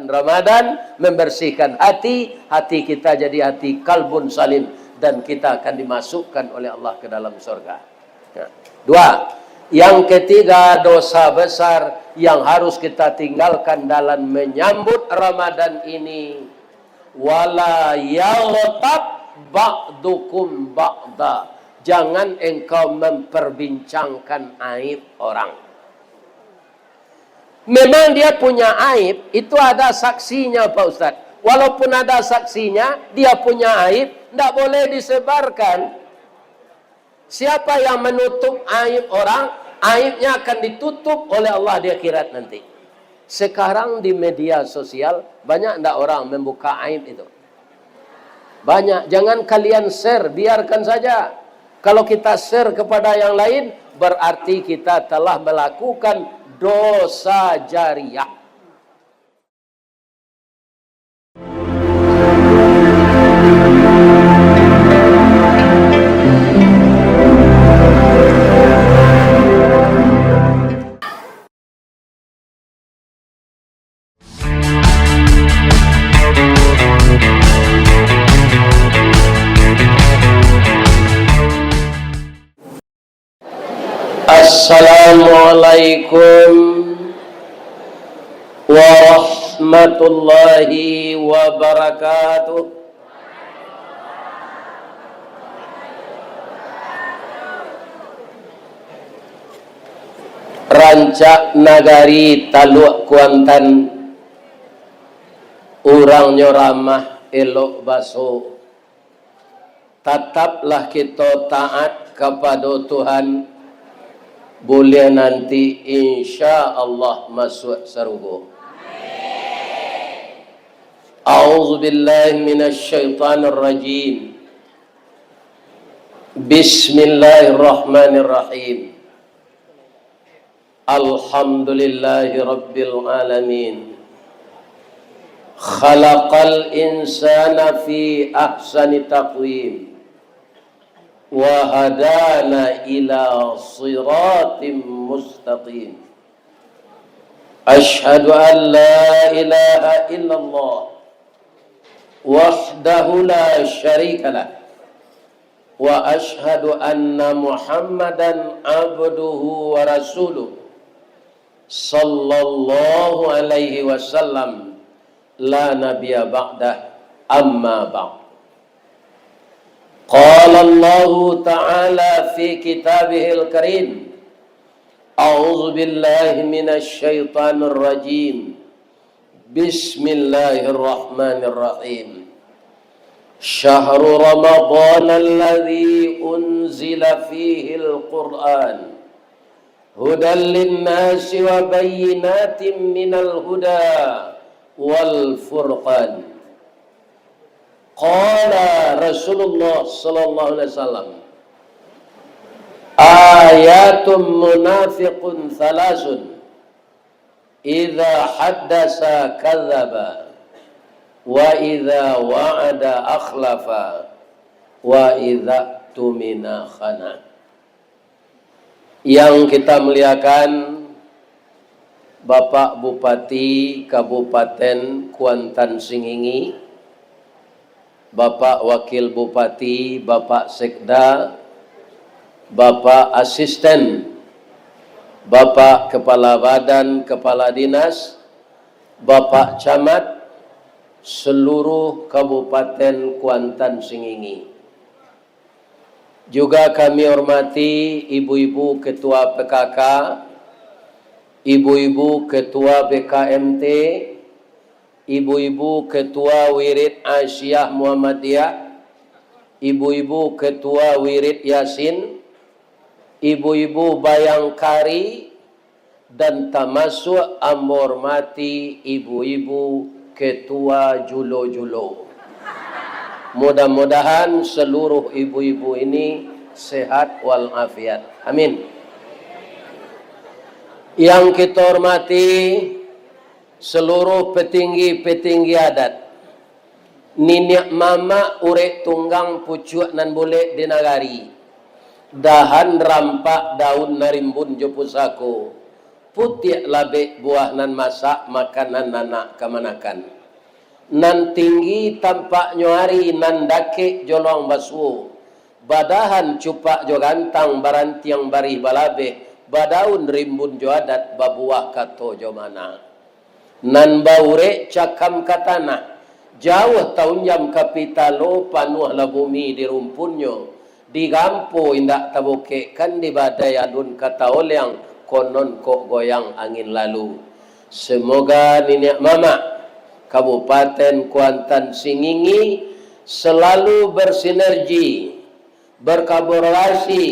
Ramadan, membersihkan hati, hati kita jadi hati kalbun salim, dan kita akan dimasukkan oleh Allah ke dalam surga. Ya. Dua, yang ketiga, dosa besar yang harus kita tinggalkan dalam menyambut Ramadan ini. Wala yaghtab ba'dukum ba'da. Jangan engkau memperbincangkan aib orang. Memang dia punya aib, itu ada saksinya Pak Ustadz. Walaupun ada saksinya, dia punya aib, tidak boleh disebarkan. Siapa yang menutup aib orang, aibnya akan ditutup oleh Allah di akhirat nanti. Sekarang di media sosial, banyak tidak orang membuka aib itu? Banyak. Jangan kalian share, biarkan saja. Kalau kita share kepada yang lain, berarti kita telah melakukan dosa jariah. Assalamualaikum warahmatullahi wabarakatuh. Rancak nagari Taluk Kuantan, urangnya ramah elok baso. Tetaplah kita taat kepada Tuhan, boleh nanti insya Allah masuk surga. A'udzu billahi minasyaitonir rajim. Bismillahirrahmanirrahim. Alhamdulillahi rabbil alamin. Khalaqal insana fi ahsani taqwim. وهدانا إلى صراط مستقيم أشهد أن لا إله إلا الله وحده لا شريك له وأشهد أن محمدا عبده ورسوله صلى الله عليه وسلم لا نبي بعده أما بعد. قال الله تعالى في كتابه الكريم أعوذ بالله من الشيطان الرجيم بسم الله الرحمن الرحيم شهر رمضان الذي أنزل فيه القرآن هدى للناس وبينات من الهدى والفرقان. Qala Rasulullah sallallahu alaihi wasallam ayatum munafiqun thalasun idza haddasa kadzaba wa idza wa'ada akhlafa wa idza tumina khana. Yang kita muliakan Bapak Bupati Kabupaten Kuantan Singingi, Bapak Wakil Bupati, Bapak Sekda, Bapak Asisten, Bapak Kepala Badan, Kepala Dinas, Bapak Camat, seluruh Kabupaten Kuantan Singingi. Juga kami hormati Ibu-Ibu Ketua PKK, Ibu-Ibu Ketua BKMT, Ibu-ibu Ketua Wirid Asyah Muhammadiyah, Ibu-ibu Ketua Wirid Yasin, Ibu-ibu Bayangkari, dan termasuk hormati Ibu-ibu Ketua Julo-Julo. Mudah-mudahan seluruh ibu-ibu ini sehat walafiat. Amin. Yang kita hormati seluruh petinggi-petinggi adat, niniak mama urek tunggang pucuk nan boleh di nagari, dahan rampak daun narimbun jo pusako, putih labe buah nan masak makanan nanak kemanakan. Nan tinggi tampak nyuari nan dake jolong basu. Badahan cupak jo gantang barantiang barih balabe. Badaun rimbun jo adat babuah kato jo mana. Nan baure cakam katana. Jauh tahun jam kapitalo panuh la bumi di rumpunyo. Digampo indak tabuke kan di badai alun kata oleang konon kok goyang angin lalu. Semoga Nenek Mama Kabupaten Kuantan Singingi selalu bersinergi, berkolaborasi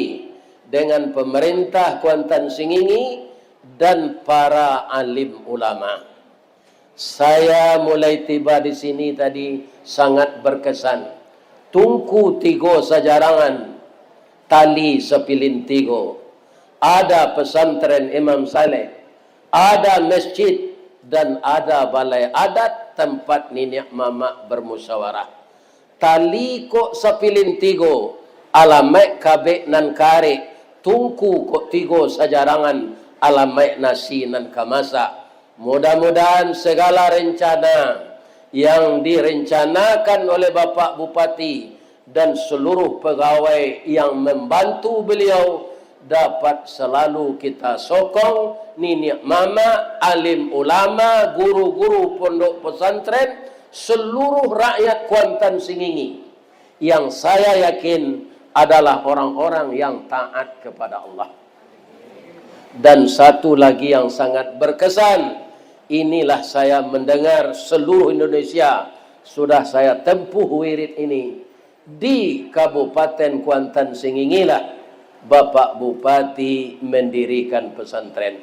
dengan pemerintah Kuantan Singingi dan para alim ulama. Saya mulai tiba di sini tadi sangat berkesan. Tungku tigo sajarangan, tali sepilin tigo. Ada pesantren Imam Saleh, ada masjid, dan ada balai adat tempat Nenek Mama bermusyawarah. Tali kok sepilin tigo, alamek kabek nan kare, tungku kok tigo sajarangan, alamek nasi nan kamasa. Mudah-mudahan segala rencana yang direncanakan oleh Bapak Bupati dan seluruh pegawai yang membantu beliau dapat selalu kita sokong. Nenek Mama, alim ulama, guru-guru pondok pesantren, seluruh rakyat Kuantan Singingi yang saya yakin adalah orang-orang yang taat kepada Allah. Dan satu lagi yang sangat berkesan, inilah saya mendengar seluruh Indonesia sudah saya tempuh wirid ini. Di Kabupaten Kuantan Singingilah Bapak Bupati mendirikan pesantren.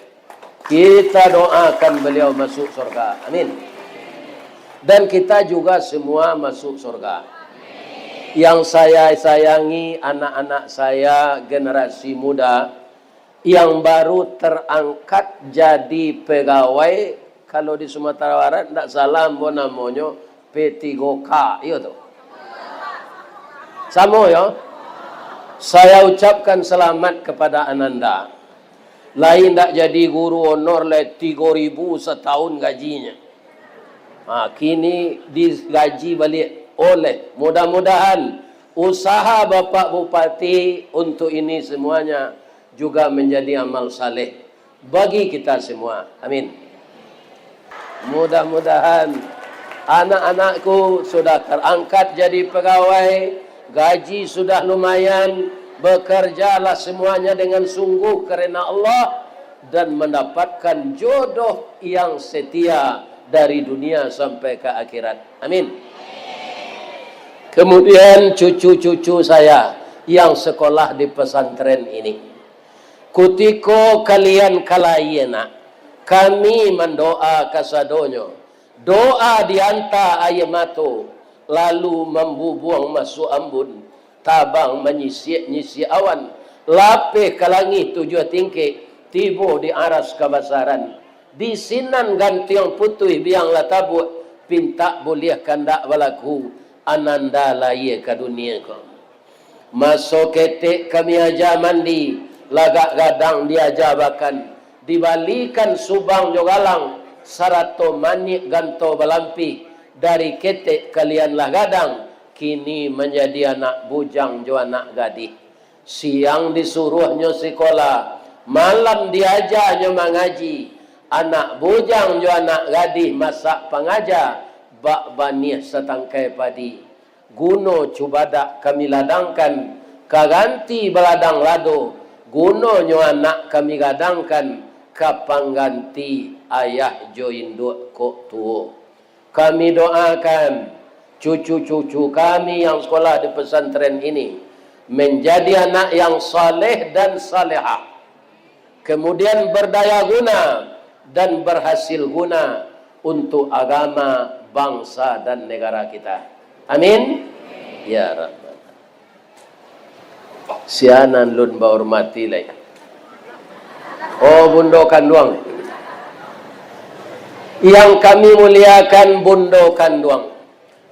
Kita doakan beliau masuk surga. Amin. Dan kita juga semua masuk surga. Yang saya sayangi anak-anak saya, generasi muda yang baru terangkat jadi pegawai. Kalau di Sumatera Barat tidak salah namanya P3K itu. Sama ya. Saya ucapkan selamat kepada Ananda. Lain tak jadi guru honor le 3.000 setahun gajinya. Kini digaji balik oleh. Mudah-mudahan usaha Bapak Bupati untuk ini semuanya juga menjadi amal saleh bagi kita semua. Amin. Mudah-mudahan anak-anakku sudah terangkat jadi pegawai, gaji sudah lumayan, bekerjalah semuanya dengan sungguh karena Allah dan mendapatkan jodoh yang setia dari dunia sampai ke akhirat. Amin. Kemudian cucu-cucu saya yang sekolah di pesantren ini, kutiko kalian kalayena, kami mendoa kasadonyo, doa dianta ayemato, lalu membubuang masuk ambun, tabang menyisi awan, lapeh ke langit tujuh tingkik, tibo di aras kabasaran, di sinan gantiang putih biang latabut, pinta boleh kandak balaku, ananda laye ke dunia ko. Masuk ketek kami aja mandi, lagak gadang diaja bakan, dibalikan subang jogalang, sarato manik ganto balampi, dari ketek kalianlah gadang, kini menjadi anak bujang jo anak gadih. Siang disuruhnya sekolah, malam diajarnya mengaji, anak bujang jo anak gadih masak pengajar, bak banih setangkai padi. Guno cubadak kami ladangkan, kaganti beladang lado, guno nyo anak kami gadangkan, kapang ganti ayah jo induk kok tuo. Kami doakan cucu-cucu kami yang sekolah di pesantren ini menjadi anak yang saleh dan salehah, kemudian berdaya guna dan berhasil guna untuk agama, bangsa dan negara kita. Amin. Ya Rabbal. Sianan lun bahormati lagi. Oh bundo kanduang. Yang kami muliakan bundo kanduang.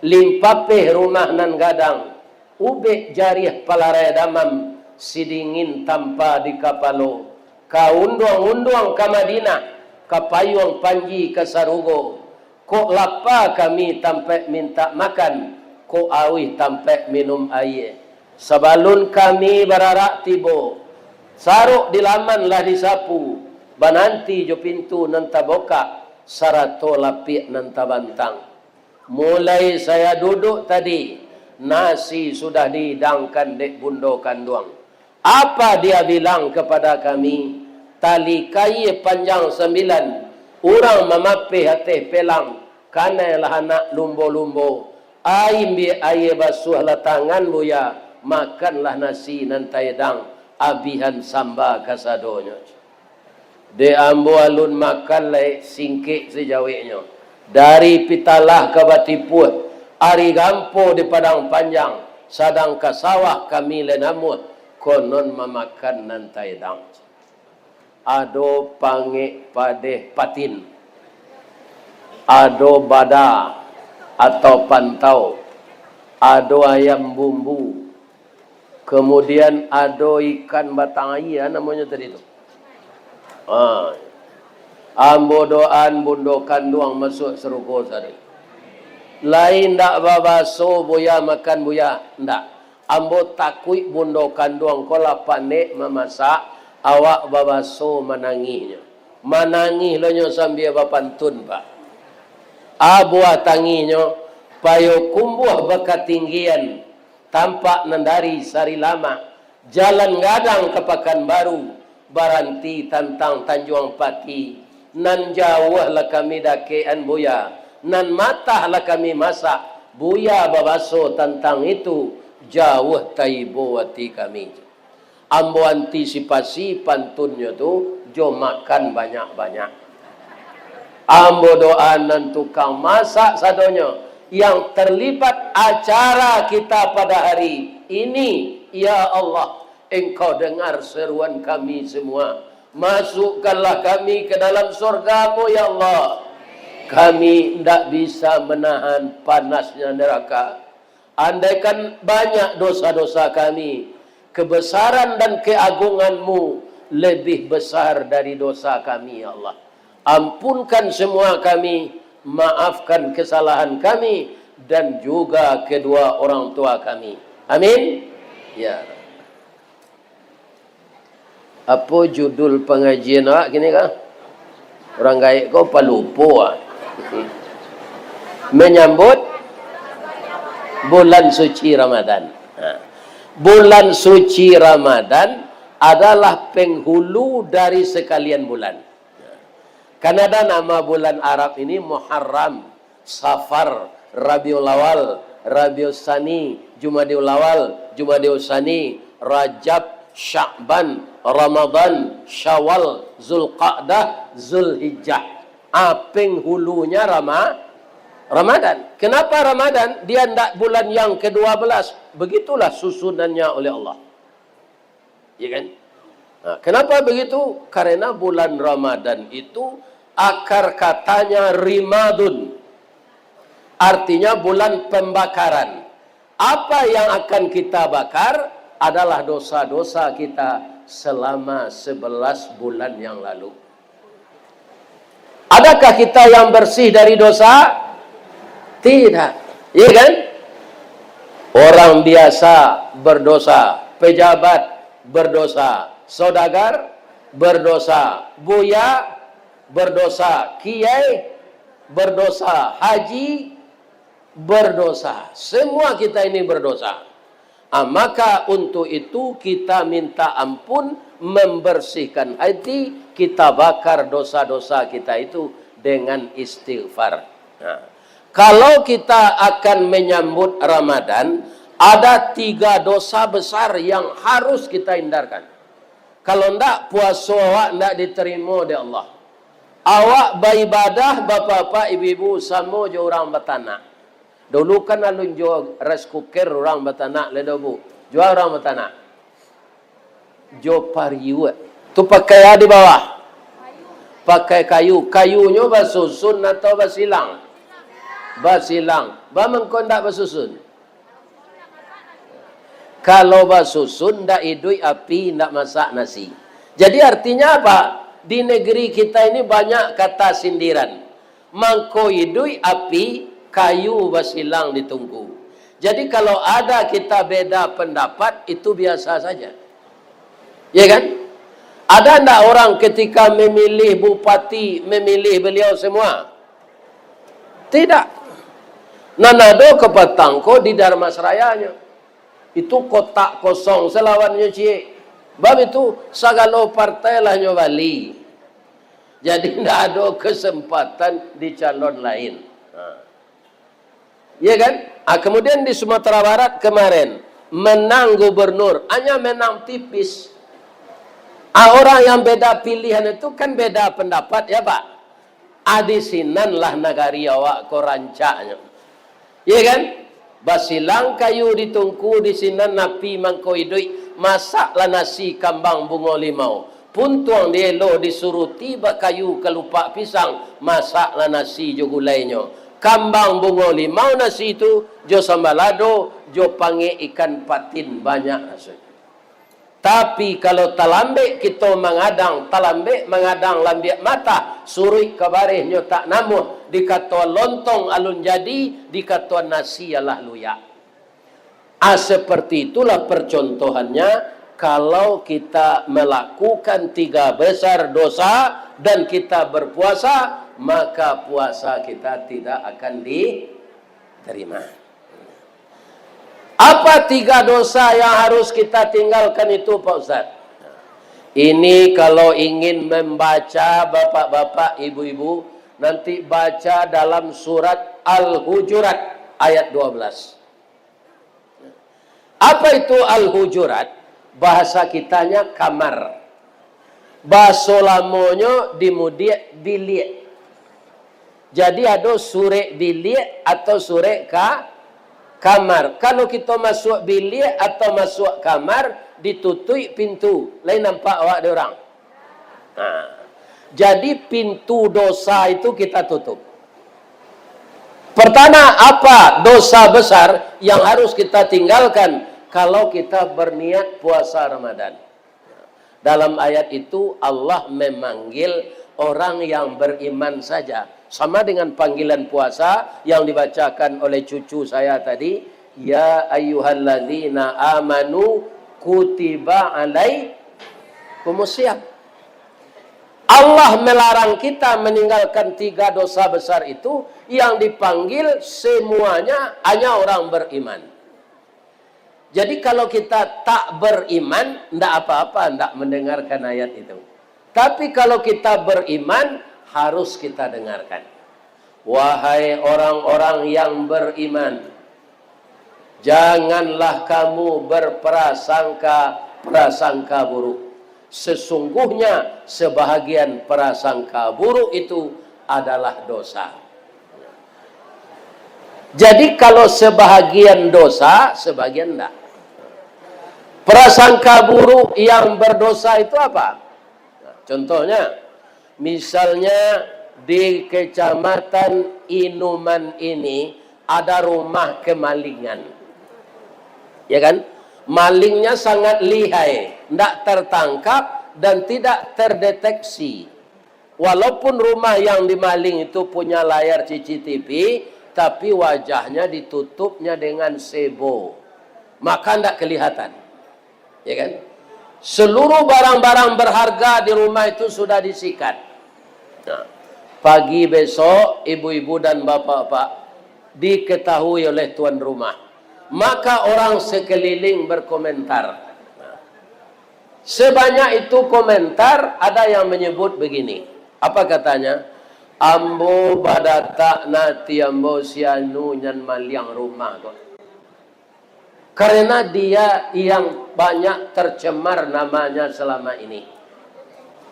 Limpapeh rumah nan gadang. Ube jariah palarai damam. Sidingin tanpa di kapalo. ka unduang-unduang ka Madinah, ka payung panji ka Sarugo, ko lapa kami tampe minta makan, ko awih tampe minum air. Sabalun kami bararak tibo, saruk di laman lah disapu, bananti jo pintu nanta boka, sarato lapik nanta bantang. Mulai saya duduk tadi, nasi sudah dihidangkan dek bundo kanduang. Apa dia bilang kepada kami? Tali kayu panjang 9, orang memapih hati pelang, kanailah anak lumbo-lumbo. Air air basuhlah tangan buya, makanlah nasi nantai dang, abihan samba kasadonyo. De ambo alun makan lai singkik sejawiknya. Dari pitalah ke batiput, ari gampo di padang panjang, sadang ke sawah kami lenamut, konon memakan nantai dang. Ado pange padeh patin, ado bada atau pantau, ado ayam bumbu, kemudian ado ikan batang air, namanya tadi itu. Ambo doan bundo kanduang masuk serugo tadi. Lain ndak babaso buya makan buya, ndak. Ambo takui bundo kanduang kola panek memasak, awak babaso menangihnya. Menangih lo nyo sambil bapantun pak. Abuah tangihnyo, payo kumbuh bekatinggian, tampak nandari sari lama, jalan gadang ke Pekanbaru, baranti tantang Tanjung Pati. Nan jauh lah kami dakean buya, nan matah lah kami masak, buya babaso tentang itu, jauh taibo hati kami. Ambo antisipasi pantunnya tu, jo makan banyak-banyak. Ambo doa nan tukang masak sadonyo, yang terlibat acara kita pada hari ini, ya Allah, Engkau dengar seruan kami semua. Masukkanlah kami ke dalam surga-Mu ya Allah. Kami tidak bisa menahan panasnya neraka. Andaikan banyak dosa-dosa kami, kebesaran dan keagungan-Mu lebih besar dari dosa kami ya Allah. Ampunkan semua kami, maafkan kesalahan kami dan juga kedua orang tua kami. Amin. Ya. Apa judul pengajian awak gini kah? Orang gaib kau palupo ah. Menyambut bulan suci Ramadan. Bulan suci Ramadan adalah penghulu dari sekalian bulan. Karena ada nama bulan Arab ini Muharram, Safar, Rabiul Awal, Rabiul Tsani, Jumadiul Awal, Jumadiul Tsani, Rajab, Sya'ban, Ramadan, Syawal, Zulqa'dah, Zulhijjah. Penghulunya Ramadan. Kenapa Ramadan? Dia tidak bulan yang ke-12. Begitulah susunannya oleh Allah. Ya kan? Nah, kenapa begitu? Karena bulan Ramadan itu akar katanya rimadun. Artinya bulan pembakaran. Apa yang akan kita bakar adalah dosa-dosa kita selama 11 bulan yang lalu. Adakah kita yang bersih dari dosa? Tidak. Iya kan? Orang biasa berdosa, pejabat berdosa, saudagar berdosa, buya berdosa, kiai berdosa, haji berdosa. Semua kita ini berdosa. Maka untuk itu kita minta ampun, membersihkan hati, kita bakar dosa-dosa kita itu dengan istighfar. Nah, kalau kita akan menyambut Ramadan, ada 3 dosa besar yang harus kita hindarkan. Kalau tidak, puasa awak tidak diterima oleh Allah. Awak beribadah, bapak-bapak, ibu-ibu, sama je orang bertanak. Dulu kan alun jual rice cooker orang bertanak le bu. Jual orang bertanak. Jo pariu. Tu pakai di bawah. Pakai kayu. Kayunya basusun atau basilang? Basilang. Bamang kau ndak basusun? Kalau basusun ndak idui api, ndak masak nasi. Jadi artinya apa? Di negeri kita ini banyak kata sindiran. Mangkoidui api, kayu basilang ditunggu. Jadi kalau ada kita beda pendapat, itu biasa saja. Ya kan? Ada enggak orang ketika memilih bupati, memilih beliau semua? Tidak. Nanado ke Petangko di Darmasrayanya. Itu kotak kosong selawannya cie. Bab itu sagalo partai lah nyobali. Jadi tidak ada kesempatan di calon lain. Ya kan? Kemudian di Sumatera Barat kemarin menang gubernur, hanya menang tipis. Orang yang beda pilihan itu kan beda pendapat ya Pak. Adisinan lah nagari awak korancanya. Ya kan? Basilang kayu ditungku di sinan napi mangkoidui, masaklah nasi kambang bungo limau. Puntuang dielo disuruh tiba kayu kelupak pisang, masaklah nasi jo gulainyo. Kambang bungo limau nasi itu jo sambalado, jo pange ikan patin banyak rasanya. Tapi kalau talambe kita mengadang, talambe mengadang lambiak mata, suri kabareh nyotak namuh, dikata lontong alun jadi, dikata nasi ialah luya. Seperti itulah percontohannya kalau kita melakukan 3 besar dosa dan kita berpuasa, maka puasa kita tidak akan diterima. Apa 3 dosa yang harus kita tinggalkan itu Pak Ustaz? Ini kalau ingin membaca bapak-bapak, ibu-ibu, nanti baca dalam surat Al-Hujurat ayat 12. Apa itu Al-Hujurat? Bahasa kitanya kamar. Bahasa lamonyo dimudiak bilik. Jadi ada sure bilik atau sure kamar. Kalau kita masuk bilik atau masuk kamar, ditutup pintu. Lain nampak awak ada orang. Jadi pintu dosa itu kita tutup. Pertama, apa dosa besar yang harus kita tinggalkan kalau kita berniat puasa Ramadan? Dalam ayat itu Allah memanggil orang yang beriman saja. Sama dengan panggilan puasa yang dibacakan oleh cucu saya tadi. Ya ayyuhalladzina amanu kutiba alaikumusiyam. Allah melarang kita meninggalkan 3 dosa besar itu. Yang dipanggil semuanya hanya orang beriman. Jadi kalau kita tak beriman, tidak apa-apa, tidak mendengarkan ayat itu. Tapi kalau kita beriman, harus kita dengarkan. Wahai orang-orang yang beriman, janganlah kamu berprasangka buruk. Sesungguhnya sebahagian prasangka buruk itu adalah dosa. Jadi kalau sebahagian dosa, sebagian enggak. Prasangka buruk yang berdosa itu apa? Contohnya, misalnya di kecamatan Inuman ini ada rumah kemalingan. Ya kan? Malingnya sangat lihai, tidak tertangkap dan tidak terdeteksi. Walaupun rumah yang dimaling itu punya layar CCTV, tapi wajahnya ditutupnya dengan sebo. Maka tidak kelihatan. Ya kan? Seluruh barang-barang berharga di rumah itu sudah disikat. Nah, pagi besok ibu-ibu dan bapak-bapak diketahui oleh tuan rumah. Maka orang sekeliling berkomentar. Nah, sebanyak itu komentar ada yang menyebut begini. Apa katanya? Ambo badata nati ambo sianu nyan maliang rumah kok. Karena dia yang banyak tercemar namanya selama ini.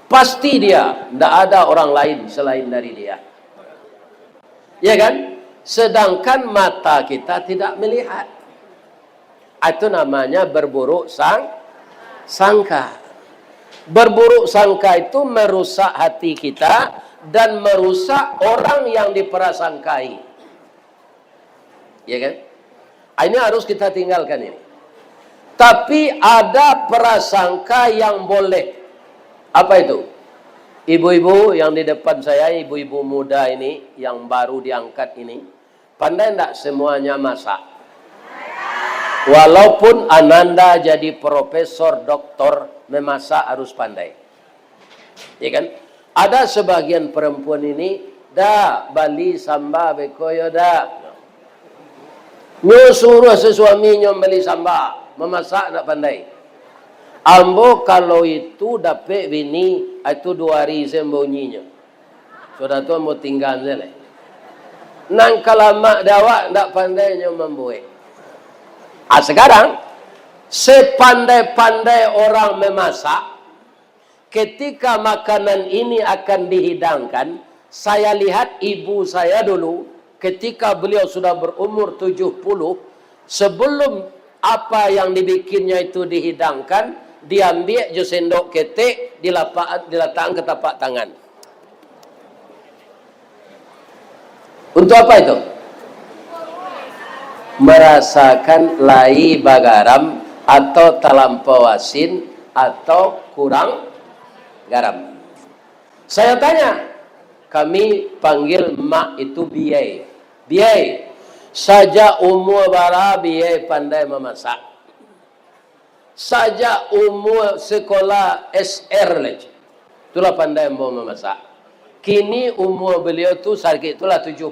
Pasti dia, tidak ada orang lain selain dari dia. Ya kan? Sedangkan mata kita tidak melihat. Itu namanya berburuk sangka. Berburuk sangka itu merusak hati kita dan merusak orang yang diprasangkai. Ya kan? Ini harus kita tinggalkan ini. Tapi ada prasangka yang boleh. Apa itu? Ibu-ibu yang di depan saya, ibu-ibu muda ini, yang baru diangkat ini, pandai enggak semuanya masak? Walaupun Ananda jadi profesor, doktor, memasak harus pandai. Ya kan? Ada sebagian perempuan ini, dah bali samba bekoyo dah. Nyo suruh sesuaminya beli samba, memasak nak pandai. Ambo kalau itu dapat bini, itu 2 hari sembunyinya. Sudah tu ambo tinggal saja. Nang kalamak dawak, tak pandainya membuat. Sekarang, sepandai-pandai orang memasak, ketika makanan ini akan dihidangkan, saya lihat ibu saya dulu, ketika beliau sudah berumur 70, sebelum apa yang dibikinnya itu dihidangkan, diambil je sendok ketek, diletakkan ke tapak tangan. Untuk apa itu? Merasakan lai bagaram atau talampau asin atau kurang garam. Saya tanya, kami panggil mak itu biai. Biai, saja umur bara biai pandai memasak. Saja umur sekolah SR lagi. Itulah pandai mau memasak. Kini umur beliau tu sakit itulah 70.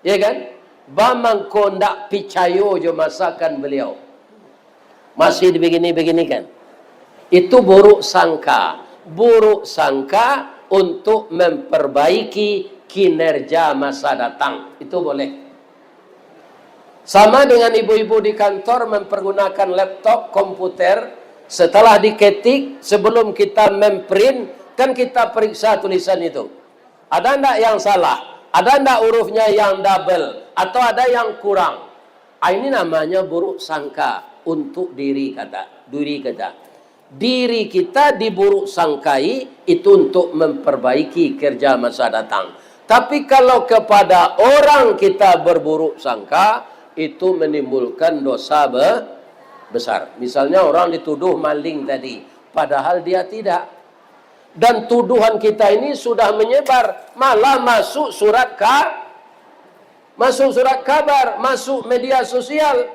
Ya kan? Bamang ko ndak picayo jo masakan beliau. Masih begini-begini kan. Itu buruk sangka. Buruk sangka untuk memperbaiki kinerja masa datang. Itu boleh. Sama dengan ibu-ibu di kantor mempergunakan laptop, komputer. Setelah diketik, sebelum kita memprint, kan kita periksa tulisan itu. Ada ndak yang salah? Ada ndak hurufnya yang double? Atau ada yang kurang? Ini namanya buruk sangka untuk diri kita. Diri kita diburuk sangkai itu untuk memperbaiki kerja masa datang. Tapi kalau kepada orang kita berburuk sangka, itu menimbulkan dosa besar. Misalnya orang dituduh maling tadi, padahal dia tidak. Dan tuduhan kita ini sudah menyebar, malah masuk surat kabar, masuk media sosial.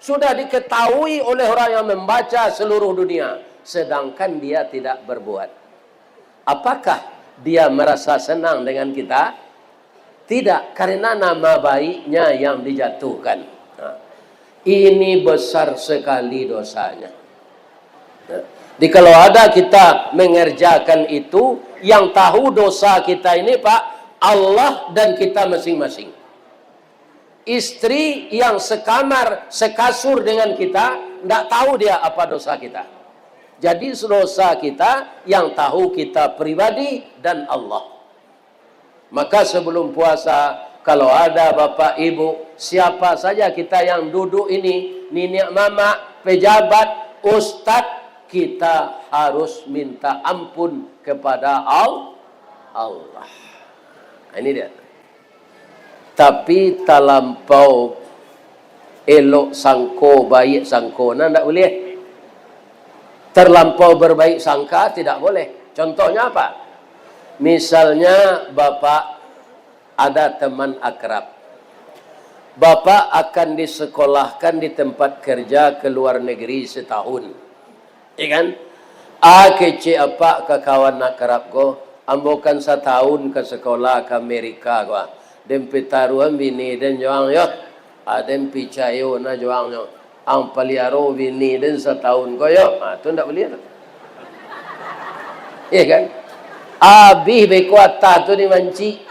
Sudah diketahui oleh orang yang membaca seluruh dunia, sedangkan dia tidak berbuat. Apakah dia merasa senang dengan kita? Tidak, karena nama baiknya yang dijatuhkan. Ini besar sekali dosanya. Jadi kalau ada kita mengerjakan itu, yang tahu dosa kita ini Pak, Allah dan kita masing-masing. Istri yang sekamar, sekasur dengan kita, tidak tahu dia apa dosa kita. Jadi dosa kita yang tahu kita pribadi dan Allah. Maka sebelum puasa, kalau ada bapak ibu, siapa saja kita yang duduk ini, nenek mama, pejabat, ustadz, kita harus minta ampun kepada Allah. Ini dia. Tapi talampau elok sangko, baik sangko, tidak boleh. Terlampau berbaik sangka tidak boleh. Contohnya apa? Misalnya bapak ada teman akrab. Bapak akan disekolahkan di tempat kerja ke luar negeri setahun. Ya kan? Kece apa ke kawan akrab ko, ambokan setahun ke sekolah ke Amerika ko. Dan pitaruan bini dan joang yo. Dan picayo na joang yo. Ang paliaro bini dan setahun ko yo. Itu ndak boleh. Ya kan? Abih bekuata tu di manci.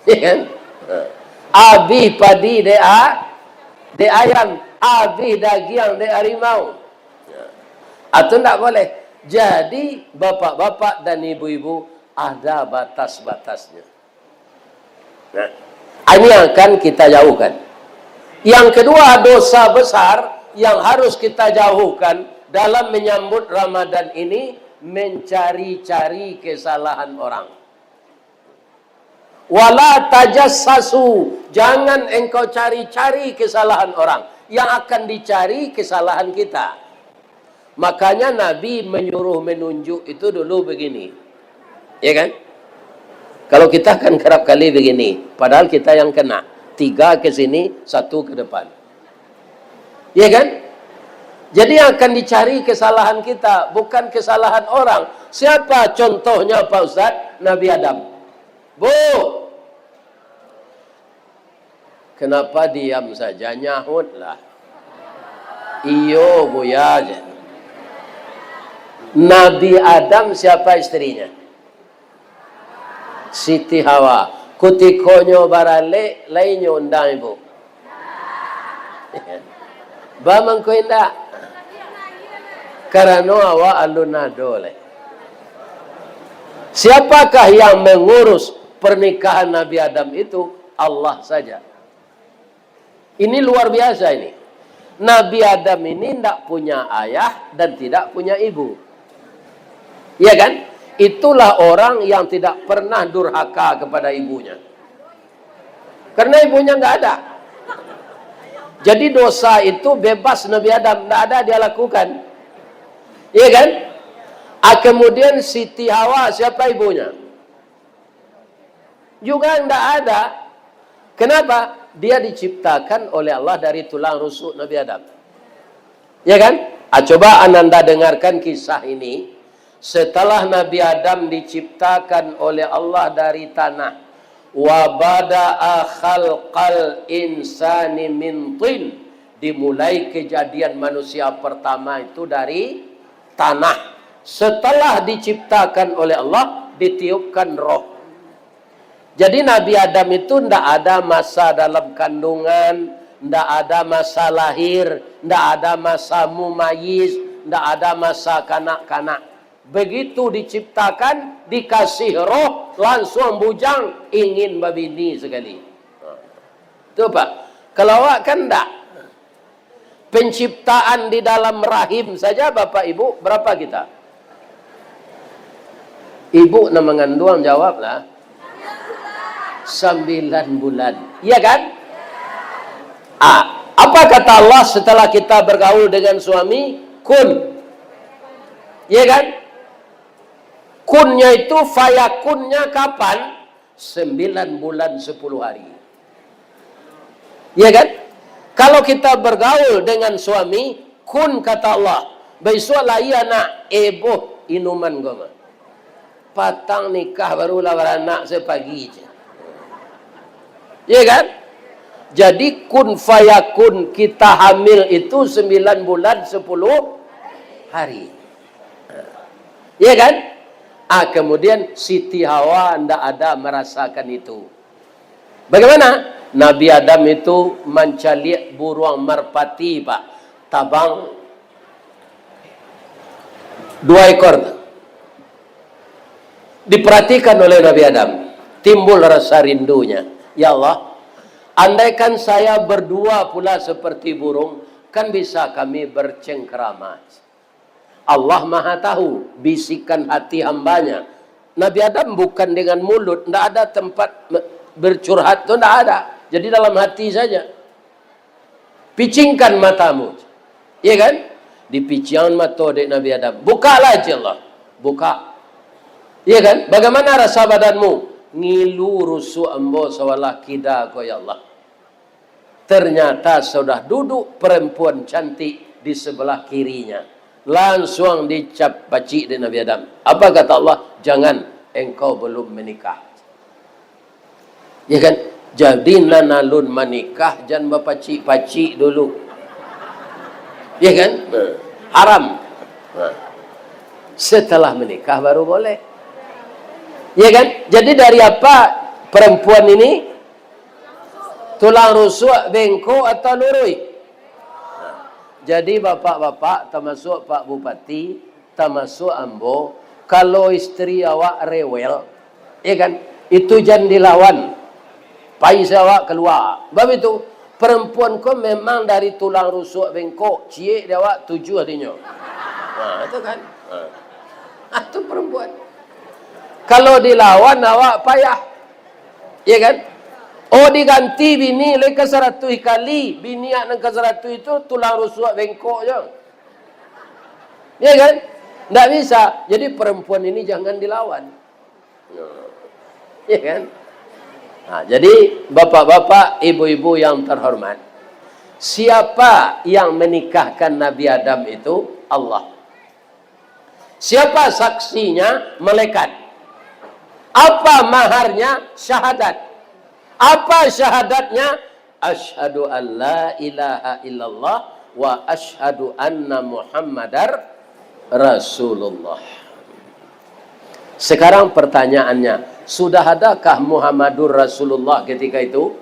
Ya kan? Abih padi de ayam. Abih daging de harimau. Atau tidak boleh. Jadi bapak-bapak dan ibu-ibu ada batas-batasnya. Nah, ini yang akan kita jauhkan. Yang kedua, dosa besar yang harus kita jauhkan dalam menyambut Ramadan ini, mencari-cari kesalahan orang. Wala tajassasu, jangan engkau cari-cari kesalahan orang. Yang akan dicari kesalahan kita. Makanya Nabi menyuruh menunjuk itu dulu begini. Ya kan? Kalau kita kan kerap kali begini. Padahal kita yang kena. 3 ke sini, 1 ke depan. Ya kan? Jadi akan dicari kesalahan kita, bukan kesalahan orang. Siapa contohnya Pak Ustaz? Nabi Adam. Bu, kenapa diam saja? Nyahutlah. Iyo, bu ya. Nabi Adam siapa istrinya? Siti Hawa. Kutikonyo barale, lainnya undang ibu. Bamang ko indah. Karena awa alunado le. Siapakah yang mengurus pernikahan Nabi Adam itu? Allah saja. Ini luar biasa ini. Nabi Adam ini tidak punya ayah dan tidak punya ibu. Iya kan? Itulah orang yang tidak pernah durhaka kepada ibunya. Karena ibunya nggak ada. Jadi dosa itu bebas Nabi Adam, tidak ada dia lakukan. Iya kan? Kemudian Siti Hawa, siapa ibunya? Juga tidak ada. Kenapa? Dia diciptakan oleh Allah dari tulang rusuk Nabi Adam. Ya kan? Coba Ananda dengarkan kisah ini. Setelah Nabi Adam diciptakan oleh Allah dari tanah, wa bada'a khalqal insani min tin, dimulai kejadian manusia pertama itu dari tanah. Setelah diciptakan oleh Allah, ditiupkan roh. Jadi Nabi Adam itu tidak ada masa dalam kandungan, tidak ada masa lahir, tidak ada masa mumayyiz, tidak ada masa kanak-kanak. Begitu diciptakan, dikasih roh, langsung bujang, ingin babini sekali. Itu Pak. Kalau awak kan enggak. Penciptaan di dalam rahim saja Bapak Ibu, berapa kita? Ibu nama mengandung jawablah. 9 bulan. Iya kan? Apa kata Allah setelah kita bergaul dengan suami? Kun. Iya kan? Kunnya itu fayakunnya kapan? 9 bulan 10 hari. Iya kan? Kalau kita bergaul dengan suami, kun kata Allah. Besok lah iya nak, eboh inuman goma. Patang nikah barulah beranak sepagi je. Iya kan? Jadi kun fayakun kita hamil itu 9 bulan 10 hari. Iya kan? Kemudian Siti Hawa tidak ada merasakan itu. Bagaimana? Nabi Adam itu mencaliak burung merpati, Pak. Tabang 2 ekor. Diperhatikan oleh Nabi Adam. Timbul rasa rindunya. Ya Allah, andaikan saya berdua pula seperti burung, kan bisa kami bercengkerama. Allah Maha tahu bisikan hati hambanya. Nabi Adam bukan dengan mulut, tidak ada tempat bercurhat itu, tidak ada. Jadi dalam hati saja. Picingkan matamu, iya kan? Dipicingkan mata dek Nabi Adam. Bukalah aja Allah, buka. Iya kan? Bagaimana rasa badanmu? Ngilu rusu ambo sawalah kida ko ya Allah. Ternyata sudah duduk perempuan cantik di sebelah kirinya. Langsung dicap baci di Nabi Adam. Apa kata Allah? Jangan, engkau belum menikah. Ya kan? Jadi nanalun menikah, jangan bapaci-paci dulu. Ya kan? Haram. Setelah menikah baru boleh. Ya kan? Jadi dari apa perempuan ini? Tulang rusuk, bengkok atau lurui? Jadi bapak-bapak, termasuk Pak Bupati, termasuk ambo, kalau istri awak rewel, ya kan? Itu jangan dilawan. Pais awak keluar. Sebab itu, perempuan kau memang dari tulang rusuk bengkok, cie dia awak 7 hatinya. Itu kan? Itu perempuan. Kalau dilawan awak payah. Ya kan? Oh diganti bini le ke 100 kali. Bini yang ke 100 itu tulang rusuk bengkok je. Ya kan? Tidak bisa. Jadi perempuan ini jangan dilawan. Ya kan? Nah, jadi bapak-bapak, ibu-ibu yang terhormat, siapa yang menikahkan Nabi Adam itu? Allah. Siapa saksinya? Malaikat. Apa maharnya? Syahadat. Apa syahadatnya? Asyhadu an la ilaha illallah wa asyhadu anna Muhammadar Rasulullah. Sekarang pertanyaannya, sudah adakah Muhammadur Rasulullah ketika itu?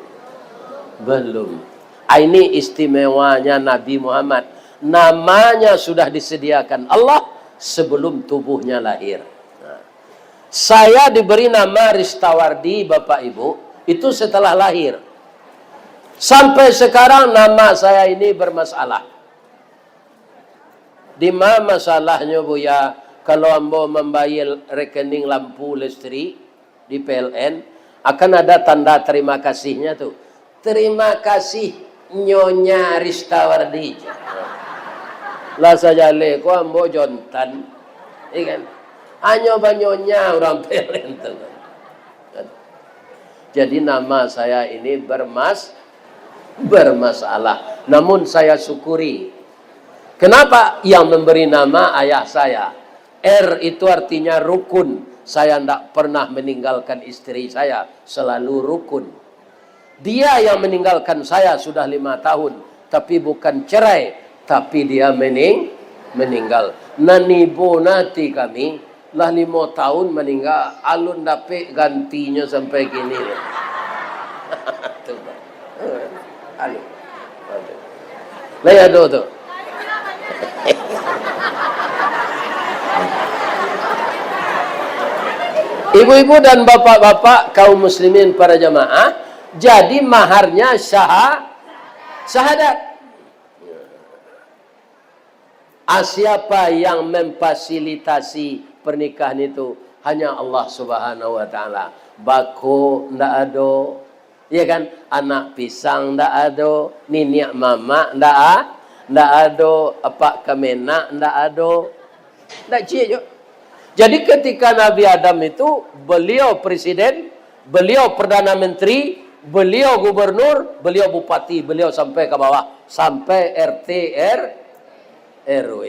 Belum. Ini istimewanya Nabi Muhammad. Namanya sudah disediakan Allah sebelum tubuhnya lahir. Nah, saya diberi nama Ristawardi, Bapak Ibu, itu setelah lahir. Sampai sekarang nama saya ini bermasalah. Di mana masalahnya, Bu ya? Kalau ambo membayar rekening lampu listrik di PLN, akan ada tanda terima kasihnya tuh. Terima kasih Nyonya Ristawardi. Lah saja le, ko ambo jontan. Ikan. Hanya banyonya orang PLN tuh. Jadi nama saya ini bermasalah. Namun saya syukuri. Kenapa? Yang memberi nama ayah saya. R itu artinya rukun. Saya tidak pernah meninggalkan istri saya. Selalu rukun. Dia yang meninggalkan saya sudah 5 tahun. Tapi bukan cerai. Tapi dia meninggal. Nanibo nati kami. Lah 5 tahun meninggal. Alun dapet gantinya sampai gini. Alun. Lihat tuh. Ibu-ibu dan bapak-bapak kaum muslimin para jamaah, jadi maharnya syahadat. Siapa yang memfasilitasi pernikahan itu? Hanya Allah Subhanahu wa taala. Bako ndak ada, ya kan? Anak pisang ndak ada, niniak mama ndak ada, apa kemena ndak ada. Ndak cie. Jadi ketika Nabi Adam itu, beliau presiden, beliau perdana menteri, beliau gubernur, beliau bupati, beliau sampai ke bawah, sampai RT RW.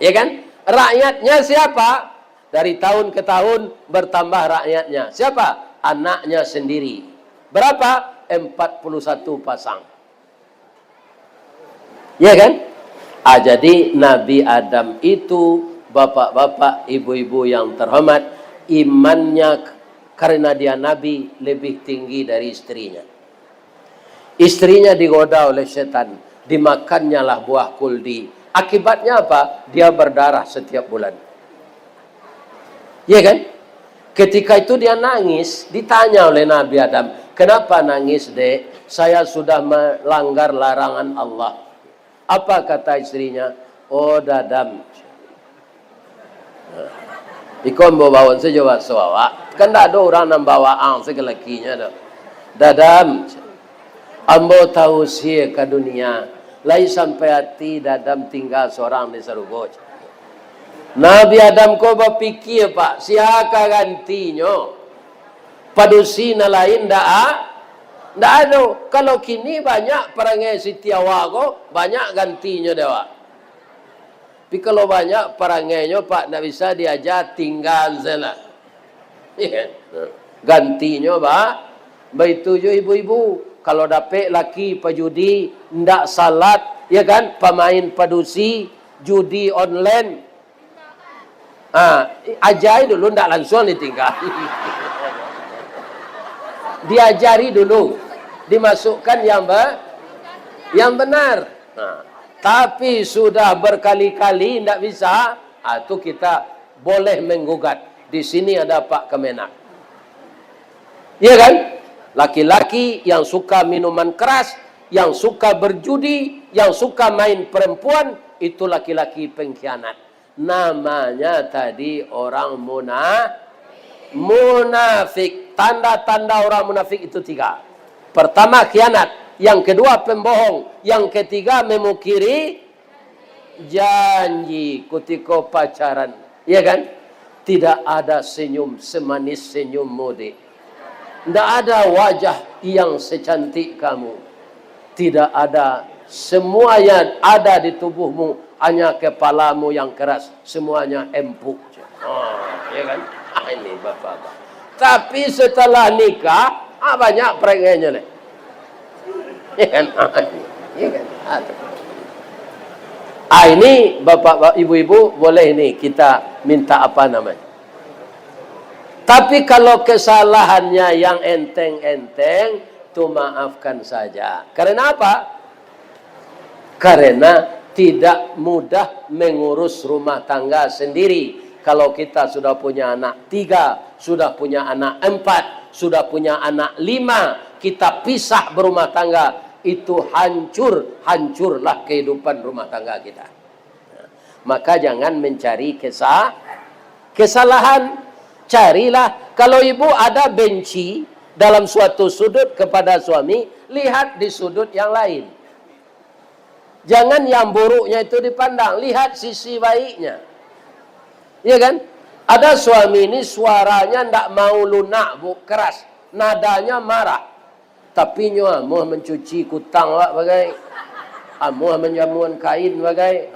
Ya kan? Rakyatnya siapa? Dari tahun ke tahun bertambah rakyatnya. Siapa? Anaknya sendiri. Berapa? 41 pasang. Ya kan? Jadi Nabi Adam itu, bapak-bapak, ibu-ibu yang terhormat, imannya karena dia nabi lebih tinggi dari istrinya. Istrinya digoda oleh setan, dimakannya lah buah kuldi. Akibatnya apa? Dia berdarah setiap bulan. Ya kan? Ketika itu dia nangis, ditanya oleh Nabi Adam, kenapa nangis, Dek? Saya sudah melanggar larangan Allah. Apa kata istrinya? Oh, Dadam. Ikon bawa sejauh sawa. Kan tak ada orang yang bawa segalakinya dah. Dadam, ambo tahu sih ke dunia. Lai sampai hati Dadam tinggal seorang di Sarugoj. Nabi Adam ko berpikir pak, siapa gantinya? Padusi na lain dah. Ndak ada. Kalau kini banyak perangai Sitiawago, banyak gantinya dewa. Tapi kalau banyak perangainya Pak, tidak bisa diajar tinggal sana. Ya. Gantinya Pak. Begitu juga ibu-ibu. Kalau dapat laki pejudi, tidak salat, ya kan? Pemain padusi, judi online. Ajari dulu, tidak langsung ditinggal. Diajari dulu. Dimasukkan yang benar. Tapi sudah berkali-kali tidak bisa, itu kita boleh menggugat. Di sini ada Pak Kemenak. Iya kan? Laki-laki yang suka minuman keras, yang suka berjudi, yang suka main perempuan, itu laki-laki pengkhianat. Namanya tadi orang munafik. Tanda-tanda orang munafik itu 3. Pertama khianat. Yang kedua pembohong. Yang ketiga memukiri janji ketika pacaran, ya kan? Tidak ada senyum semanis senyummu, Dik. Tidak ada wajah yang secantik kamu. Tidak ada. Semuanya ada di tubuhmu, hanya kepalamu yang keras. Semuanya empuk. Oh, ya kan? Ini bapak-bapak. Tapi setelah nikah, banyak perengnya nih. Ya kan? Ya kan? Ini bapak-bapak, ibu-ibu, boleh nih kita minta apa namanya. Tapi kalau kesalahannya yang enteng-enteng, itu maafkan saja. Karena apa? Karena tidak mudah mengurus rumah tangga sendiri. Kalau kita sudah punya anak 3, sudah punya anak 4, sudah punya anak 5, kita pisah berumah tangga, itu hancurlah kehidupan rumah tangga kita. Maka jangan mencari kesalahan. Carilah, kalau ibu ada benci dalam suatu sudut kepada suami, lihat di sudut yang lain. Jangan yang buruknya itu dipandang, lihat sisi baiknya. Iya kan? Ada suami ini suaranya tidak mau lunak, Bu, keras. Nadanya marah. Tapi nyo amuh mencuci kutang bagai. Amuh menjamuan kain bagai.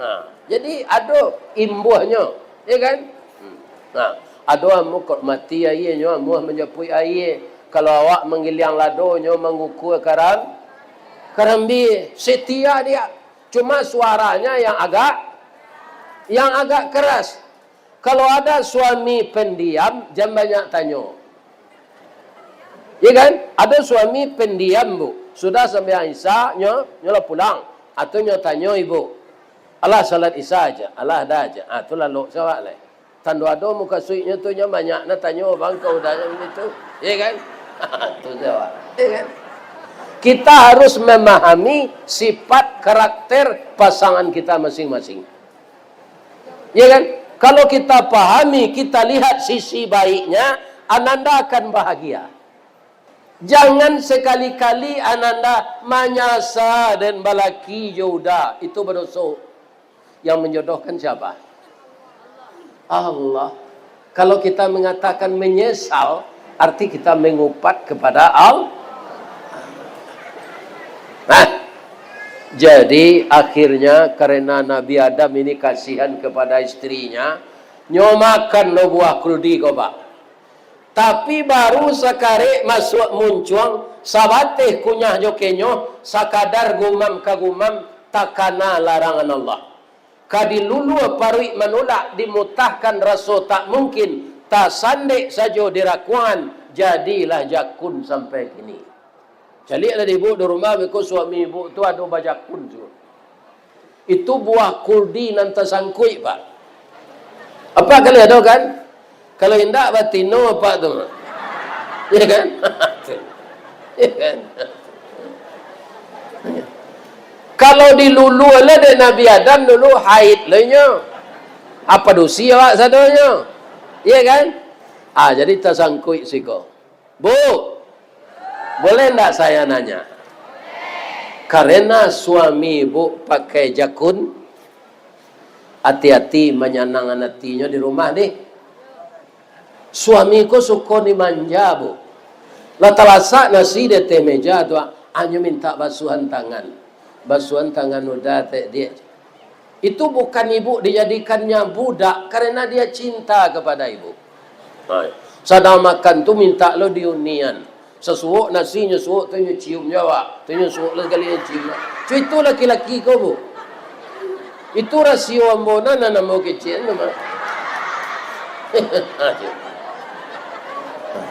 Jadi ada imbuhnya, ya kan? Ada amuh kot mati air nyo amuh menjapui air. Kalau awak menggiliang lado nyo mengukur karambi, setia dia. Cuma suaranya yang agak keras. Kalau ada suami pendiam, jangan banyak tanya. Ya kan? Ada suami pendiam, Bu. Sudah sampai Isya, nyolah pulang. Atau nyo tanya ibu. Allah salat Isya aja. Allah ada aja. Itu lalu sawak lah. Tandu ada muka suiknya tu nyo banyak. Nak tanya bang kau dah begitu. Ya kan? Itu sawak. Ya kan? Kita harus memahami sifat karakter pasangan kita masing-masing. Ya kan? Kalau kita pahami, kita lihat sisi baiknya, Ananda akan bahagia. Jangan sekali-kali Ananda manyasa dan balaki jodoh. Itu berdosa. Yang menjodohkan siapa? Allah. Kalau kita mengatakan menyesal, arti kita mengupat kepada Allah. Jadi akhirnya karena Nabi Adam ini kasihan kepada istrinya, nyomakan lo buah kuldi kau pak. Tapi baru sekali masuk muncung, sabateh kunyah jokenyo, sakadar gumam kagumam, takana larangan Allah. Kadilulu parui menolak, dimutahkan rasa tak mungkin, tak sandek saja dirakuan, jadilah jakun sampai kini. Caliklah ibu di rumah, because suami ibu tu ada bajakun tu. Itu buah kuldi nanti sangkui pak. Apa kali ada kan? Kalau hendak batino apa tu? Ya kan? Ya kan? Kalau dilulu oleh Nabi Adam dulu haid lehnya. Apa dosi awak sadanya? Ya kan? Jadi tersangkui siko. Bu, boleh enggak saya nanya? Karena suami ibu pakai jakun, hati-hati menyenangkan hatinya di rumah deh. Suamiku suka dimanja, Bu. Latalasa nasi di teh meja tu, hanya minta basuhan tangan. Basuhan tangan udah dia. Itu bukan ibu dijadikannya budak karena dia cinta kepada ibu. Sadar makan tu minta lo diunian. Sesuuk nasinya suuk tu cium Jawa, tu suuk sekali cium. Itu laki-laki kau, Bu. Itu rasio ambona na mau kecil nama.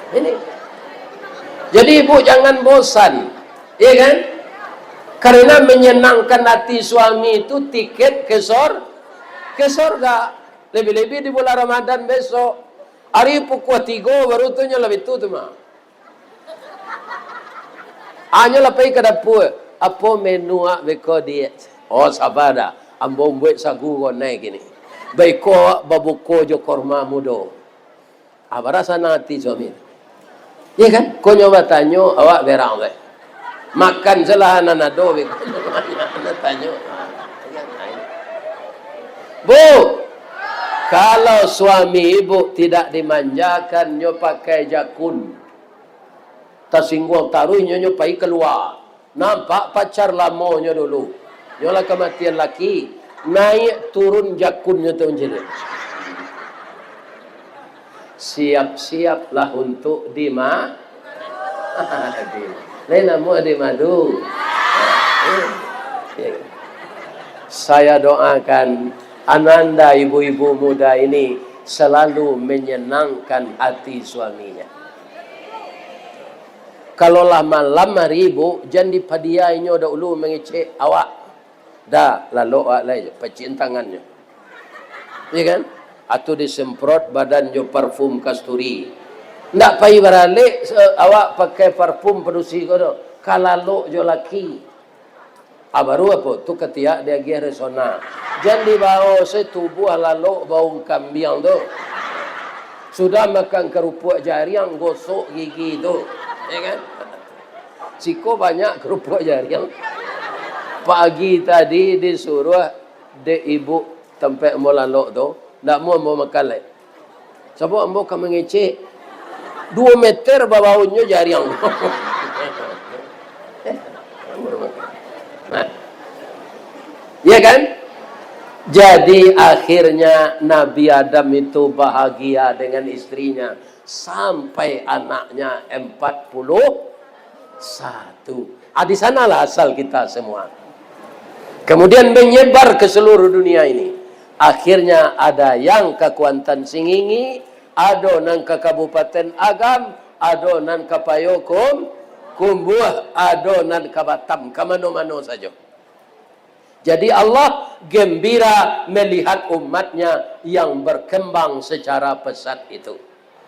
Ini. Jadi ibu jangan bosan, ya kan? Karena menyenangkan hati suami itu tiket ke surga. Lebih-lebih di bulan Ramadan besok. Hari pukul 3 baru tu lebih tu mah. Hanya lepas ke dapur. Apa menu beko diet? Oh sabar dah. Ambo buat sagu kau naik gini. Beko babuko jo korma mudo. Apa rasa nanti suami? Ya kan? Kau nyoba tanya awak berang deh. Makan selahan anak do beko. Anak tanya. Bu, kalau suami ibu tidak dimanjakan, nyo pakai jakun. Tasingguang taruh nyo pai keluar. Nampak pacar lama nyo dulu. Nyo lah kematian laki. Naik turun jakunnya tu jadi. Siap-siaplah untuk lain nama di madu. Saya doakan ananda ibu-ibu muda ini selalu menyenangkan hati suaminya. Kalaulah malam hari ibu, jangan dipadiainya dahulu mengecek awak. Dah, lalu awak lain, pecin tangannya. Ya kan? Atau disemprot badan jo parfum kasturi. Ndak payah beralik awak pakai parfum produksi kono. Kalalo jo laki. Baru apa? Tu ketiak dia gih resona. Jangan dibawa setubuh lalu bau kambing tu. Sudah makan kerupuk jariang gosok gigi tu. Ya kan? Siko banyak kerupuk jariang. Pagi tadi disuruh de ibu tempat mau lalu tu. Tak mau makan lagi. Sebab ambo kamu ngecek 2 meter bawahnya jariang. Ya kan? Jadi akhirnya Nabi Adam itu bahagia dengan istrinya sampai anaknya 41. Di sanalah asal kita semua. Kemudian menyebar ke seluruh dunia ini. Akhirnya ada yang ke Kuantan Singingi, ada nang ke Kabupaten Agam, ada nang ke Payokum, Kumbuh, ada nang ke Batam, ke mana-mana saja. Jadi Allah gembira melihat umatnya yang berkembang secara pesat itu.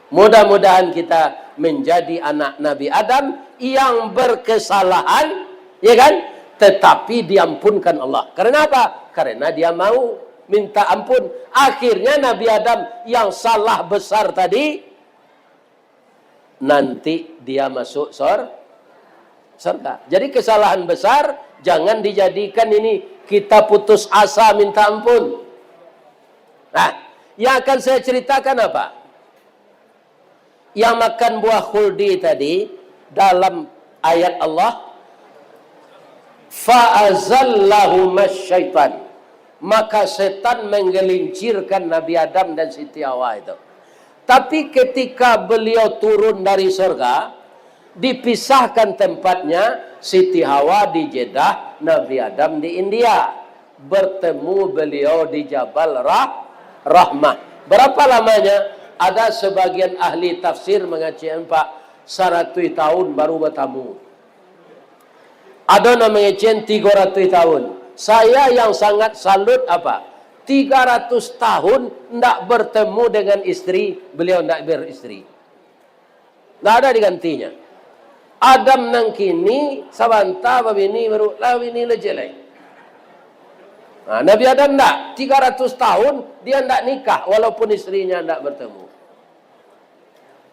Mudah-mudahan kita menjadi anak Nabi Adam yang berkesalahan, ya kan? Tetapi diampunkan Allah. Karena apa? Karena dia mau minta ampun. Akhirnya Nabi Adam yang salah besar tadi, nanti dia masuk surga. Jadi kesalahan besar jangan dijadikan ini kita putus asa minta ampun. Nah, yang akan saya ceritakan apa? Yang makan buah khuldi tadi dalam ayat Allah, fa'azallahu masyaitan. Maka setan menggelincirkan Nabi Adam dan Siti Hawa itu. Tapi ketika beliau turun dari surga, dipisahkan tempatnya, Siti Hawa di Jeddah, Nabi Adam di India. Bertemu beliau di Jabal Rahmah. Berapa lamanya? Ada sebagian ahli tafsir mengatakan 100 tahun baru bertemu. Ada namanya 300 tahun. Saya yang sangat salut apa? 300 tahun tidak bertemu dengan istri, beliau tidak beristri. Tidak ada digantinya. Adam nang kini, sabanta babini baru lawini lejelai. Nah, Nabi Adam tidak. 300 tahun dia tidak nikah, walaupun istrinya tidak bertemu.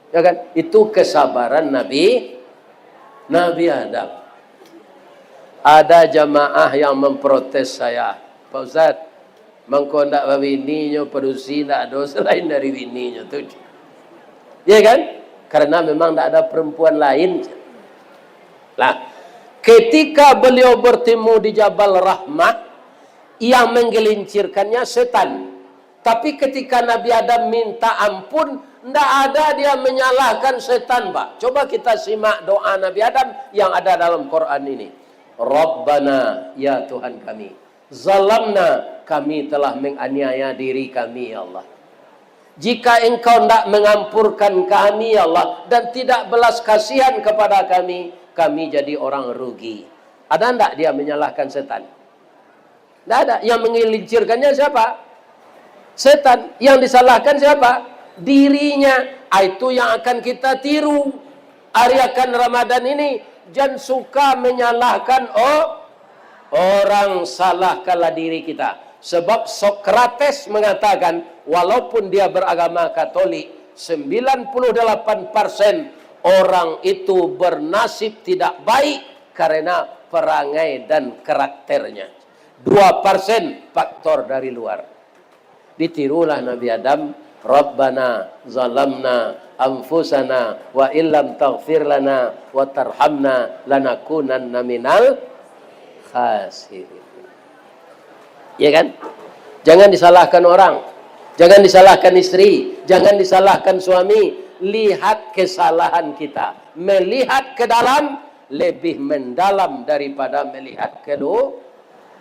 Ya kan? Itu kesabaran Nabi Adam. Ada jamaah yang memprotes saya, Pak Ustaz, mengko ndak bininya produksi ndak ada selain dari bininya tu. Ya kan? Karena memang ndak ada perempuan lain. Lah, ketika beliau bertemu di Jabal Rahmah, yang menggelincirkannya setan. Tapi ketika Nabi Adam minta ampun, ndak ada dia menyalahkan setan, Pak. Coba kita simak doa Nabi Adam yang ada dalam Quran ini. Rabbana, ya Tuhan kami, zalamna, kami telah menganiaya diri kami, ya Allah. Jika engkau tidak mengampurkan kami, ya Allah, dan tidak belas kasihan kepada kami, kami jadi orang rugi. Ada tidak dia menyalahkan setan? Tidak ada. Yang menggelincirkannya siapa? Setan. Yang disalahkan siapa? Dirinya. Itu yang akan kita tiru. Ariakan Ramadan ini. Jangan suka menyalahkan orang, salahkanlah diri kita. Sebab Sokrates mengatakan, walaupun dia beragama Katolik, 98% orang itu bernasib tidak baik karena perangai dan karakternya. 2% faktor dari luar. Ditirulah Nabi Adam, Rabbana zalamna anfusana wa illam taghfir lana wa tarhamna lanakunanna minal khasirin. Ya kan? Jangan disalahkan orang, jangan disalahkan istri, jangan disalahkan suami. Lihat kesalahan kita, melihat ke dalam lebih mendalam daripada melihat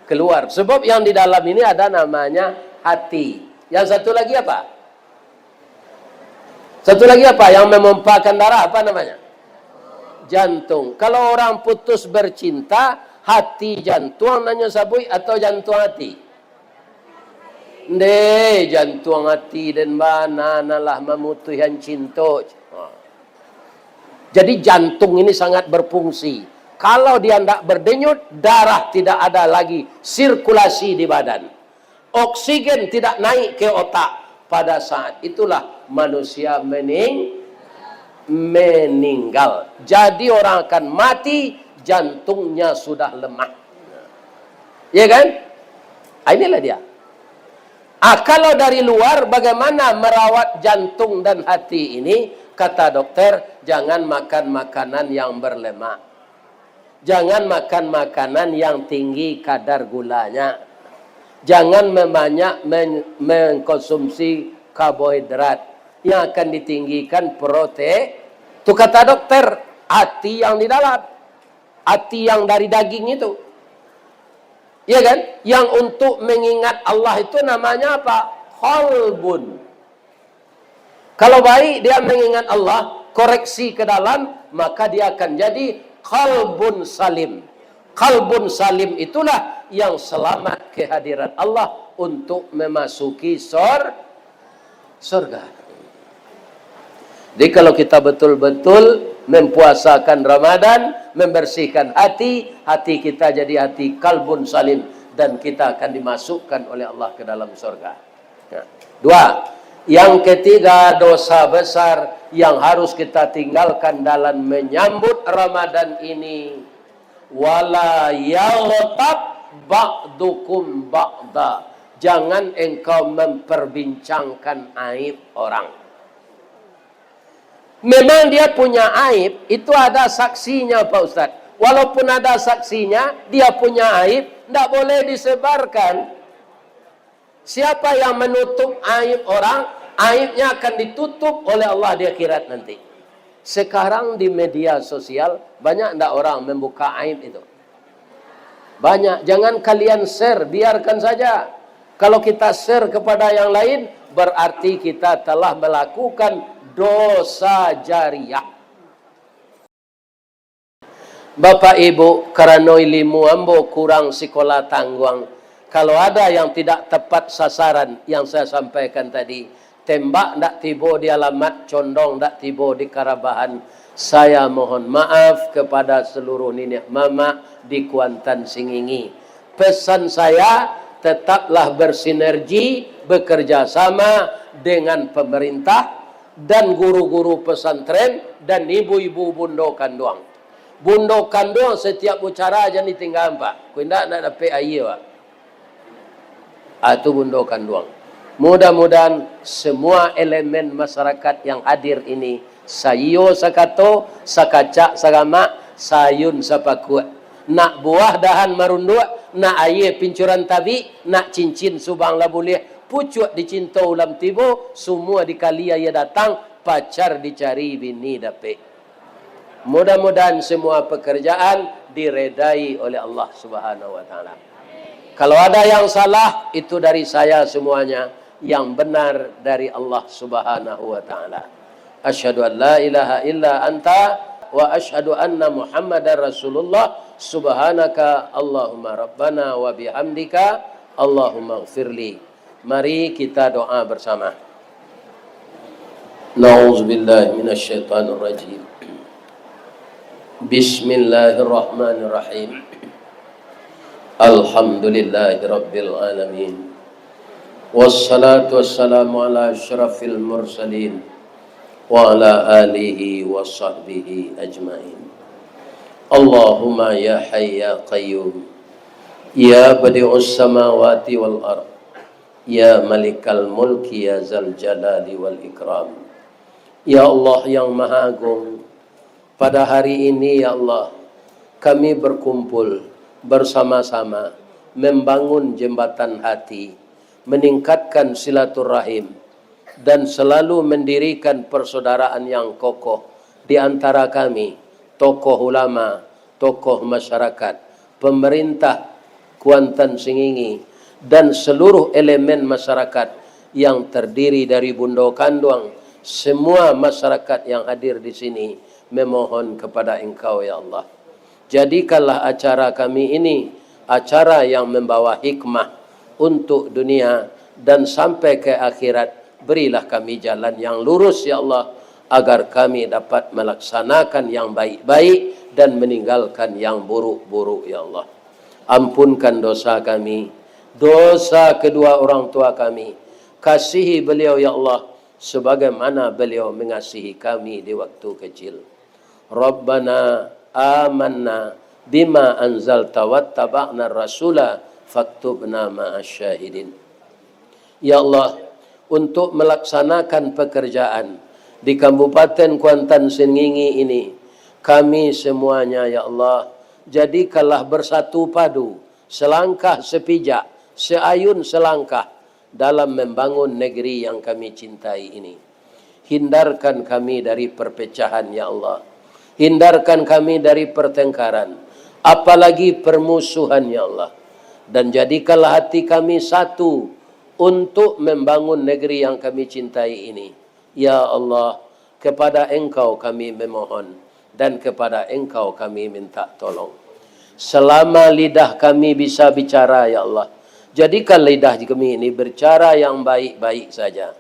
keluar. Sebab yang di dalam ini ada namanya hati. Yang satu lagi apa? Satu lagi apa? Yang memompakan darah, apa namanya? Jantung. Kalau orang putus bercinta, hati jantung nanya sabui atau jantung hati? Ndeh, jantung hati dan mana nalah memutuhkan cinta. Jadi jantung ini sangat berfungsi. Kalau dia tidak berdenyut, darah tidak ada lagi sirkulasi di badan. Oksigen tidak naik ke otak. Pada saat itulah manusia meninggal. Jadi orang akan mati, jantungnya sudah lemah. Ya kan? Inilah dia. Kalau dari luar bagaimana merawat jantung dan hati ini? Kata dokter, jangan makan makanan yang berlemak. Jangan makan makanan yang tinggi kadar gulanya. Jangan banyak mengkonsumsi karbohidrat yang akan ditinggikan protein. Itu kata dokter, hati yang di dalam. Hati yang dari daging itu. Ya kan? Yang untuk mengingat Allah itu namanya apa? Qalbun. Kalau baik dia mengingat Allah, koreksi ke dalam, maka dia akan jadi qalbun salim. Qalbun salim itulah yang selamat kehadiran Allah untuk memasuki surga. Jadi kalau kita betul-betul mempuasakan Ramadan, membersihkan hati, hati kita jadi hati kalbun salim, dan kita akan dimasukkan oleh Allah ke dalam surga. Dua, yang ketiga, dosa besar yang harus kita tinggalkan dalam menyambut Ramadan ini. Wala yaghtab ba'dukum ba'da. Jangan engkau memperbincangkan aib orang. Memang dia punya aib, itu ada saksinya Pak Ustadz. Walaupun ada saksinya, dia punya aib, tidak boleh disebarkan. Siapa yang menutup aib orang, aibnya akan ditutup oleh Allah di akhirat nanti. Sekarang di media sosial, banyak tidak orang membuka aib itu? Banyak. Jangan kalian share, biarkan saja. Kalau kita share kepada yang lain, berarti kita telah melakukan dosa jariah. Bapak Ibu, karena ilmu ambo kurang sekolah tangguang. Kalau ada yang tidak tepat sasaran yang saya sampaikan tadi, tembak ndak tiba di alamat, condong ndak tiba di Karabahan, saya mohon maaf kepada seluruh nenek mama di Kuantan Singingi. Pesan saya, tetaplah bersinergi, bekerja sama dengan pemerintah dan guru-guru pesantren dan ibu-ibu bundo kanduang. Bundo kanduang setiap bicara aja ditinggal Pak. Ku ndak dapat air Pak. Itu bundo kanduang. Mudah-mudahan semua elemen masyarakat yang hadir ini, sayo sakato, sakacak sagama, sayun sapakut. Nak buah dahan marunduk, nak air pincuran tabi, nak cincin subang lah boleh. Pucuk dicinta ulam tibo, semua dikali ia datang, pacar dicari bini dapet. Mudah-mudahan semua pekerjaan diredai oleh Allah Subhanahu wa taala. Kalau ada yang salah, itu dari saya semuanya. Yang benar dari Allah Subhanahu wa taala. Asyhadu an la ilaha illa anta wa asyhadu anna Muhammadar Rasulullah. Subhanaka Allahumma rabbana wa bihamdika Allahumma ighfirli. Mari kita doa bersama. Na'udzubillahi minasyaitonir rajim. Bismillahirrahmanirrahim. Alhamdulillahi rabbil alamin. Wassalatu wassalamu ala asyrafil mursalin wa ala alihi wa sahbihi ajmain. Allahumma ya hayy ya qayyum, ya badi'us samawati wal ardh, Ya Malikal Mulki ya Zal Jalali wal Ikram. Ya Allah yang Maha Agung, pada hari ini ya Allah, kami berkumpul bersama-sama membangun jembatan hati, meningkatkan silaturahim, dan selalu mendirikan persaudaraan yang kokoh di antara kami, tokoh ulama, tokoh masyarakat, pemerintah Kuantan Sengingi, dan seluruh elemen masyarakat yang terdiri dari Bundo Kanduang, semua masyarakat yang hadir di sini memohon kepada Engkau ya Allah. Jadikanlah acara kami ini acara yang membawa hikmah untuk dunia dan sampai ke akhirat. Berilah kami jalan yang lurus ya Allah, agar kami dapat melaksanakan yang baik-baik dan meninggalkan yang buruk-buruk ya Allah. Ampunkan dosa kami, dosa kedua orang tua kami. Kasihi beliau ya Allah sebagaimana beliau mengasihi kami di waktu kecil. Rabbana amanna bima anzalta wattaba'na rasula faktubna ma'asyahidin. Ya Allah, untuk melaksanakan pekerjaan di Kabupaten Kuantan Sengingi ini, kami semuanya ya Allah, jadikanlah bersatu padu, selangkah sepijak, seayun selangkah dalam membangun negeri yang kami cintai ini. Hindarkan kami dari perpecahan ya Allah, hindarkan kami dari pertengkaran, apalagi permusuhan ya Allah, dan jadikanlah hati kami satu untuk membangun negeri yang kami cintai ini. Ya Allah, kepada Engkau kami memohon dan kepada Engkau kami minta tolong. Selama lidah kami bisa bicara ya Allah, jadikan lidah kami ini bercara yang baik-baik saja.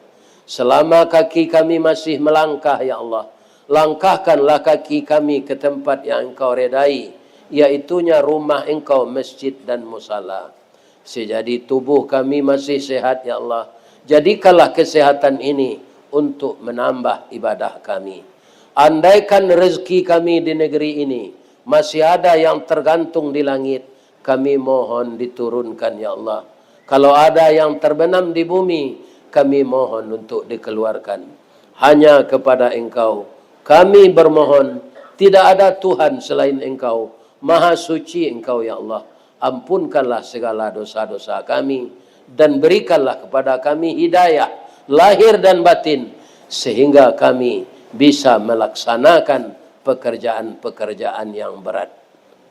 Selama kaki kami masih melangkah ya Allah, langkahkanlah kaki kami ke tempat yang Engkau redai, yaitunya rumah Engkau, masjid dan musala. Sejadi tubuh kami masih sehat ya Allah, jadikanlah kesehatan ini untuk menambah ibadah kami. Andaikan rezeki kami di negeri ini masih ada yang tergantung di langit, kami mohon diturunkan ya Allah. Kalau ada yang terbenam di bumi, kami mohon untuk dikeluarkan. Hanya kepada Engkau kami bermohon, tidak ada Tuhan selain Engkau, Maha Suci Engkau ya Allah. Ampunkanlah segala dosa-dosa kami dan berikanlah kepada kami hidayah lahir dan batin, sehingga kami bisa melaksanakan pekerjaan-pekerjaan yang berat.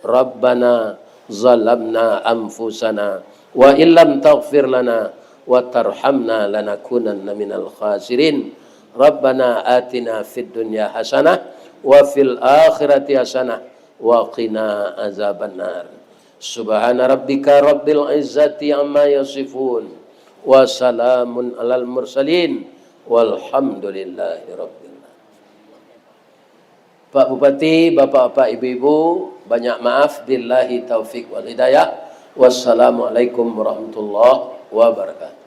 Rabbana zalamna anfusana wa illam taghfir lana wa tarhamna lanakunanna minal khasirin. Rabbana atina fid dunya hasanah wa fil akhirati hasanah wa qina azabannar. Subhana rabbika rabbil izzati amma yasifun wa salamun alal mursalin walhamdulillahi rabbil alamin. Pak Bupati, Bapak-bapak, Ibu-ibu, banyak maaf, billahi taufik wal hidayah. Wassalamualaikum warahmatullahi wabarakatuh.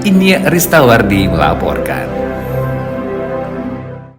Ini Ristawardi melaporkan.